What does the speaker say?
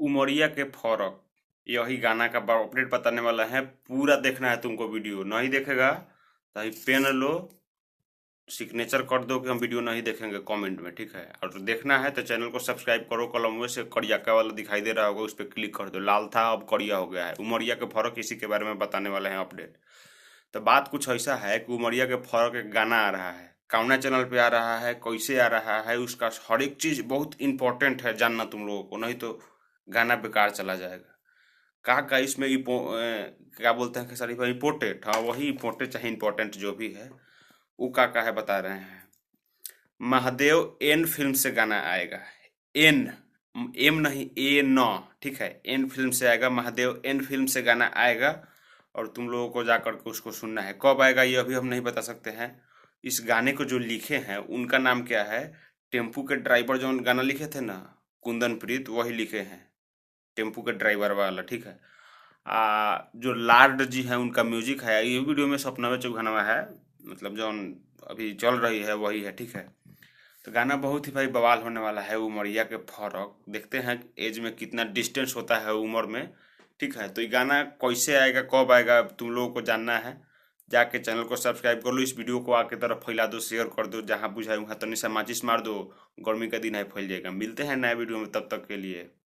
उमरिया के फौरक, यही गाना का अपडेट बताने वाला है। पूरा देखना है तुमको, वीडियो नहीं देखेगा तो ही पेन लो, सिग्नेचर कर दो कि हम वीडियो नहीं देखेंगे कमेंट में, ठीक है। और देखना है तो चैनल को सब्सक्राइब करो, कलम से करियाका वाला दिखाई दे रहा होगा, उस पर क्लिक कर दो। लाल था अब करिया हो गया है। उमरिया के फौरक इसी के बारे में बताने वाले हैं अपडेट। तो बात कुछ ऐसा है कि उमरिया के फौरक एक गाना आ रहा है, कौना चैनल पे आ रहा है, कैसे आ रहा है, उसका हर एक चीज बहुत इंपॉर्टेंट है जानना तुम लोगों को, नहीं तो गाना बेकार चला जाएगा। का इसमें क्या बोलते हैं कि सर इम्पोर्टेंट, हाँ वही इम्पोर्टेंट चाहे इम्पोर्टेंट जो भी है वो का है बता रहे हैं। महादेव एन फिल्म से गाना आएगा। एन, एम नहीं, ए न, ठीक है। एन फिल्म से आएगा, महादेव एन फिल्म से गाना आएगा। और तुम लोगों को जाकर के उसको सुनना है। कब आएगा ये अभी हम नहीं बता सकते हैं। इस गाने को जो लिखे हैं उनका नाम क्या है, टेम्पू के ड्राइवर जो गाना लिखे थे ना, कुंदन प्रीत, वही लिखे हैं, टेम्पू के ड्राइवर वाला, ठीक है। जो लार्ड जी हैं उनका म्यूजिक है। ये वीडियो में सपना चौघनवा है, मतलब जो अभी चल रही है वही है, ठीक है। तो गाना बहुत ही भाई बवाल होने वाला है। उमरिया के फौरक, देखते हैं एज में कितना डिस्टेंस होता है उम्र में, ठीक है। तो ये गाना कैसे आएगा, कब आएगा, तुम लोगों को जानना है। जाके चैनल को सब्सक्राइब कर लो, इस वीडियो को आके तरफ फैला दो, शेयर कर दो, जहाँ बुझाए वहाँ तनी सा माचिस मार दो। गर्मी का दिन है, फैल जाएगा। मिलते हैं नए वीडियो में, तब तक के लिए।